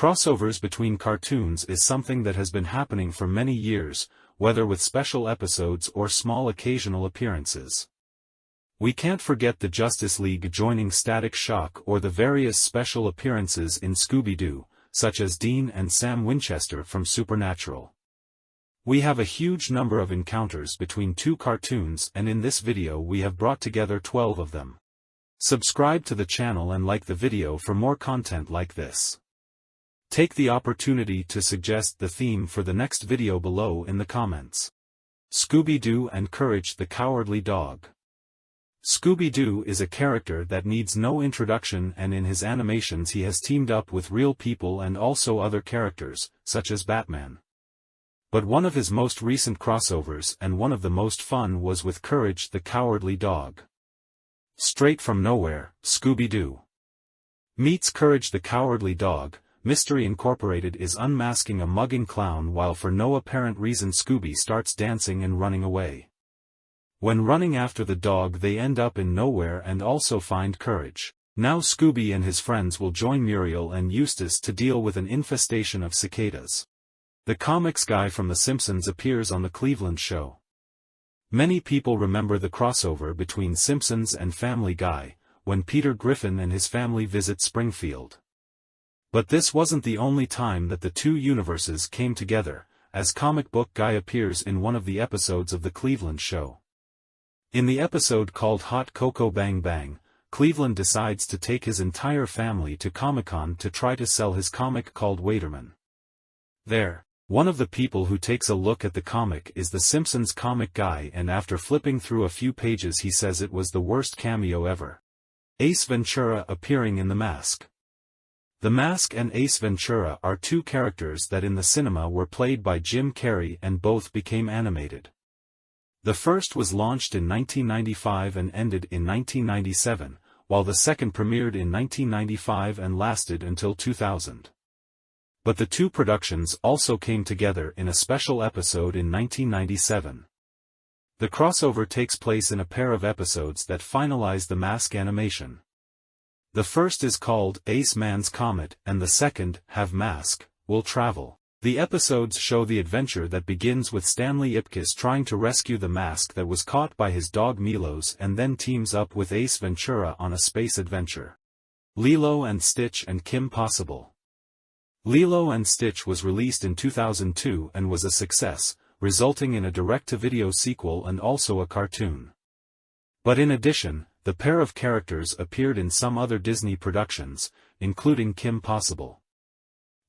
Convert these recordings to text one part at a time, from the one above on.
Crossovers between cartoons is something that has been happening for many years, whether with special episodes or small occasional appearances. We can't forget the Justice League joining Static Shock or the various special appearances in Scooby-Doo, such as Dean and Sam Winchester from Supernatural. We have a huge number of encounters between two cartoons, and in this video we have brought together 12 of them. Subscribe to the channel and like the video for more content like this. Take the opportunity to suggest the theme for the next video below in the comments. Scooby-Doo and Courage the Cowardly Dog. Scooby-Doo is a character that needs no introduction, and in his animations he has teamed up with real people and also other characters, such as Batman. But one of his most recent crossovers and one of the most fun was with Courage the Cowardly Dog. Straight from nowhere, Scooby-Doo meets Courage the Cowardly Dog. Mystery Incorporated is unmasking a mugging clown while for no apparent reason Scooby starts dancing and running away. When running after the dog they end up in nowhere and also find Courage. Now Scooby and his friends will join Muriel and Eustace to deal with an infestation of cicadas. The comics guy from The Simpsons appears on the Cleveland show. Many people remember the crossover between Simpsons and Family Guy, when Peter Griffin and his family visit Springfield. But this wasn't the only time that the two universes came together, as Comic Book Guy appears in one of the episodes of the Cleveland show. In the episode called Hot Cocoa Bang Bang, Cleveland decides to take his entire family to Comic-Con to try to sell his comic called Waiterman. There, one of the people who takes a look at the comic is the Simpsons comic guy, and after flipping through a few pages he says it was the worst cameo ever. Ace Ventura appearing in The Mask. The Mask and Ace Ventura are two characters that in the cinema were played by Jim Carrey and both became animated. The first was launched in 1995 and ended in 1997, while the second premiered in 1995 and lasted until 2000. But the two productions also came together in a special episode in 1997. The crossover takes place in a pair of episodes that finalize the Mask animation. The first is called Ace Man's Comet and the second, Have Mask, Will Travel. The episodes show the adventure that begins with Stanley Ipkiss trying to rescue the mask that was caught by his dog Milos and then teams up with Ace Ventura on a space adventure. Lilo and Stitch and Kim Possible. Lilo and Stitch was released in 2002 and was a success, resulting in a direct-to-video sequel and also a cartoon. But in addition, the pair of characters appeared in some other Disney productions, including Kim Possible.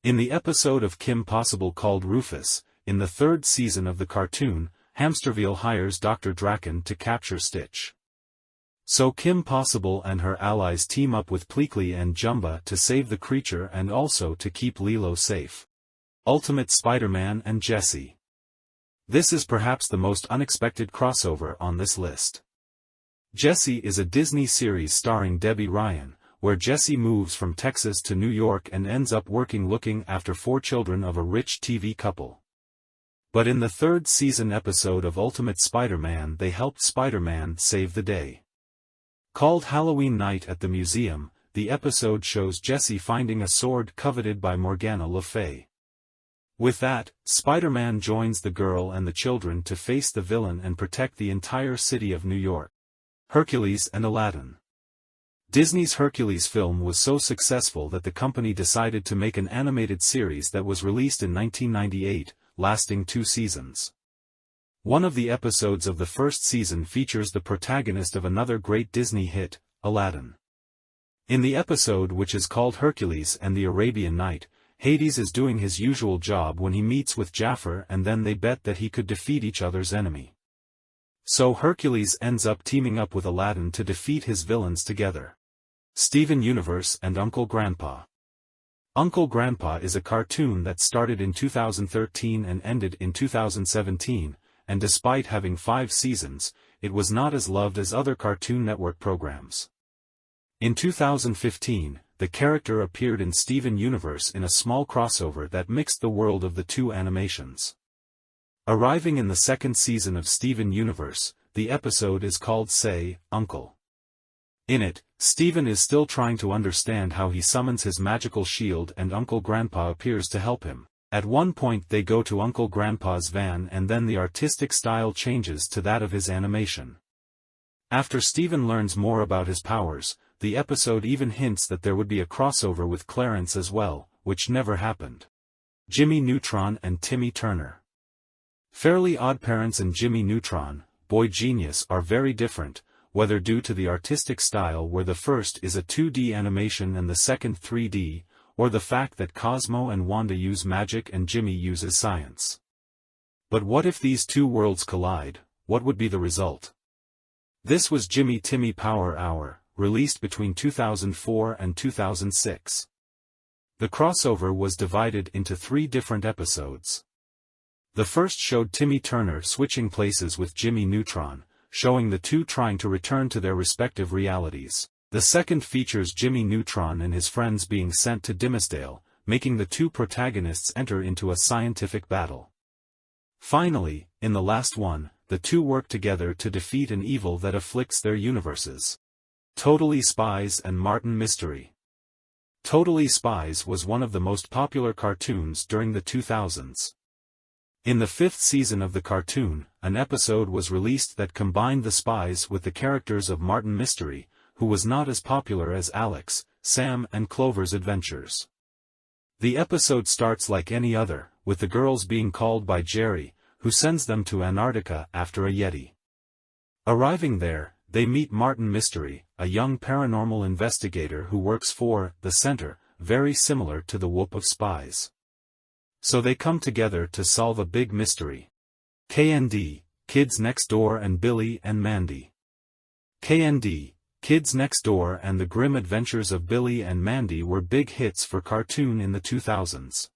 In the episode of Kim Possible called Rufus, in the third season of the cartoon, Hamsterville hires Dr. Draken to capture Stitch. So Kim Possible and her allies team up with Pleakley and Jumba to save the creature and also to keep Lilo safe. Ultimate Spider-Man and Jessie. This is perhaps the most unexpected crossover on this list. Jessie is a Disney series starring Debbie Ryan, where Jessie moves from Texas to New York and ends up looking after 4 children of a rich TV couple. But in the third season episode of Ultimate Spider-Man they helped Spider-Man save the day. Called Halloween Night at the Museum, the episode shows Jessie finding a sword coveted by Morgana Le Fay. With that, Spider-Man joins the girl and the children to face the villain and protect the entire city of New York. Hercules and Aladdin. Disney's Hercules film was so successful that the company decided to make an animated series that was released in 1998, lasting 2 seasons. One of the episodes of the first season features the protagonist of another great Disney hit, Aladdin. In the episode, which is called Hercules and the Arabian Night, Hades is doing his usual job when he meets with Jafar, and then they bet that he could defeat each other's enemy. So Hercules ends up teaming up with Aladdin to defeat his villains together. Steven Universe and Uncle Grandpa. Uncle Grandpa is a cartoon that started in 2013 and ended in 2017, and despite having 5 seasons, it was not as loved as other Cartoon Network programs. In 2015, the character appeared in Steven Universe in a small crossover that mixed the world of the two animations. Arriving in the second season of Steven Universe, the episode is called Say, Uncle. In it, Steven is still trying to understand how he summons his magical shield and Uncle Grandpa appears to help him. At one point they go to Uncle Grandpa's van and then the artistic style changes to that of his animation. After Steven learns more about his powers, the episode even hints that there would be a crossover with Clarence as well, which never happened. Jimmy Neutron and Timmy Turner. Fairly Odd Parents and Jimmy Neutron, Boy Genius are very different, whether due to the artistic style where the first is a 2D animation and the second 3D, or the fact that Cosmo and Wanda use magic and Jimmy uses science. But what if these two worlds collide? What would be the result? This was Jimmy Timmy Power Hour, released between 2004 and 2006. The crossover was divided into 3 different episodes. The first showed Timmy Turner switching places with Jimmy Neutron, showing the two trying to return to their respective realities. The second features Jimmy Neutron and his friends being sent to Dimsdale, making the two protagonists enter into a scientific battle. Finally, in the last one, the two work together to defeat an evil that afflicts their universes. Totally Spies and Martin Mystery. Totally Spies was one of the most popular cartoons during the 2000s. In the 5th season of the cartoon, an episode was released that combined the spies with the characters of Martin Mystery, who was not as popular as Alex, Sam and Clover's adventures. The episode starts like any other, with the girls being called by Jerry, who sends them to Antarctica after a Yeti. Arriving there, they meet Martin Mystery, a young paranormal investigator who works for the Center, very similar to the Whoop of Spies. So they come together to solve a big mystery. KND, Kids Next Door and Billy and Mandy. KND, Kids Next Door and the Grim Adventures of Billy and Mandy were big hits for cartoon in the 2000s.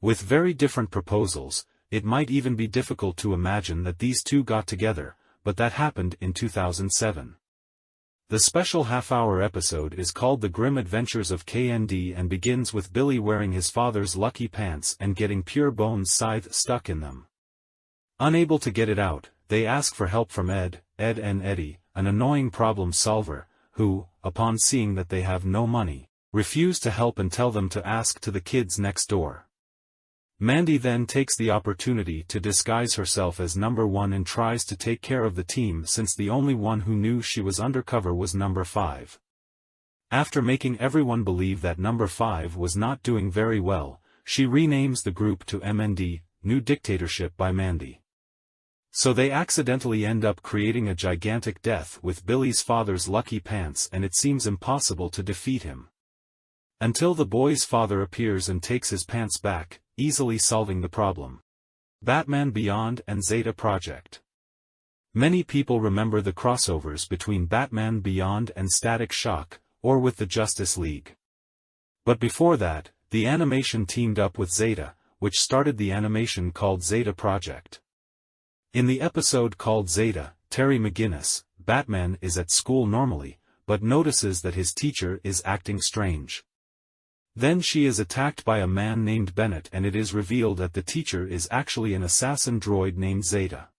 With very different proposals, it might even be difficult to imagine that these two got together, but that happened in 2007. The special half-hour episode is called The Grim Adventures of KND and begins with Billy wearing his father's lucky pants and getting Pure Bone's scythe stuck in them. Unable to get it out, they ask for help from Ed and Eddie, an annoying problem solver, who, upon seeing that they have no money, refuse to help and tell them to ask to the kids next door. Mandy then takes the opportunity to disguise herself as number 1 and tries to take care of the team since the only one who knew she was undercover was number 5. After making everyone believe that number 5 was not doing very well, she renames the group to MND, New Dictatorship by Mandy. So they accidentally end up creating a gigantic death with Billy's father's lucky pants and it seems impossible to defeat him. Until the boy's father appears and takes his pants back, easily solving the problem. Batman Beyond and Zeta Project. Many people remember the crossovers between Batman Beyond and Static Shock, or with the Justice League. But before that, the animation teamed up with Zeta, which started the animation called Zeta Project. In the episode called Zeta, Terry McGinnis, Batman is at school normally, but notices that his teacher is acting strange. Then she is attacked by a man named Bennett and it is revealed that the teacher is actually an assassin droid named Zeta.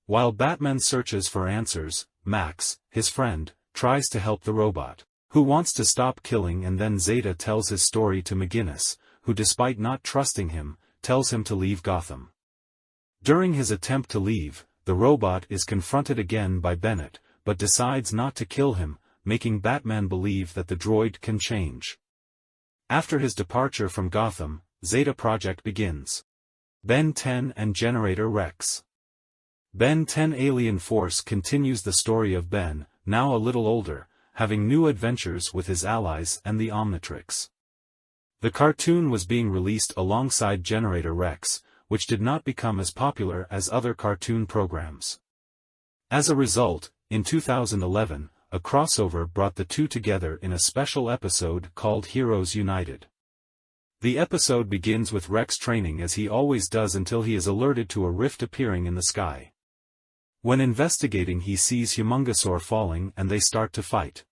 While Batman searches for answers, Max, his friend, tries to help the robot, who wants to stop killing and then Zeta tells his story to McGinnis, who despite not trusting him, tells him to leave Gotham. During his attempt to leave, the robot is confronted again by Bennett, but decides not to kill him, making Batman believe that the droid can change. After his departure from Gotham, Zeta Project begins. Ben 10 and Generator Rex. Ben 10 Alien Force continues the story of Ben, now a little older, having new adventures with his allies and the Omnitrix. The cartoon was being released alongside Generator Rex, which did not become as popular as other cartoon programs. As a result, in 2011, a crossover brought the two together in a special episode called Heroes United. The episode begins with Rex training as he always does until he is alerted to a rift appearing in the sky. When investigating he sees Humongosaur falling and they start to fight.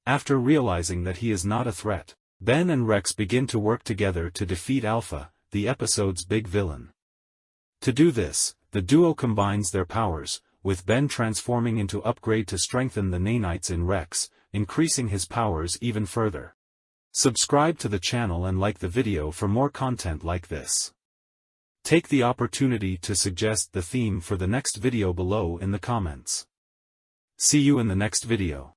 After realizing that he is not a threat, Ben and Rex begin to work together to defeat Alpha, the episode's big villain. To do this, the duo combines their powers, with Ben transforming into Upgrade to strengthen the nanites in Rex, increasing his powers even further. Subscribe to the channel and like the video for more content like this. Take the opportunity to suggest the theme for the next video below in the comments. See you in the next video.